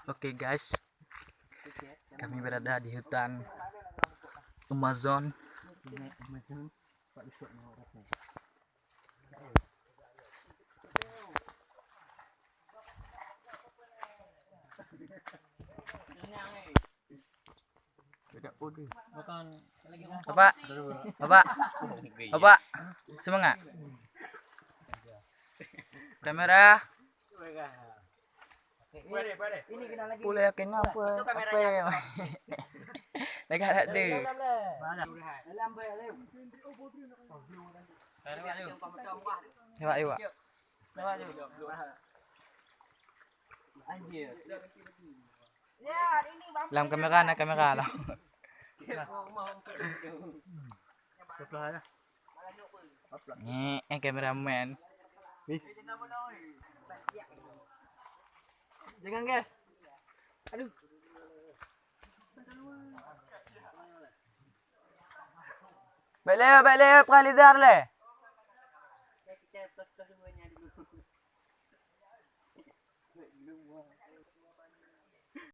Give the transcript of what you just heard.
Oke guys, kami berada di hutan Amazon. Bapak, bapak, bapak, semangat. Kamera. Boleh yakin apa yang dekat ada. Coba yuk. Dalam kamera lah. Kameramen. Jangan guys. Aduh. Baik le, lidar le. Kita plus-plus semuanya dulu.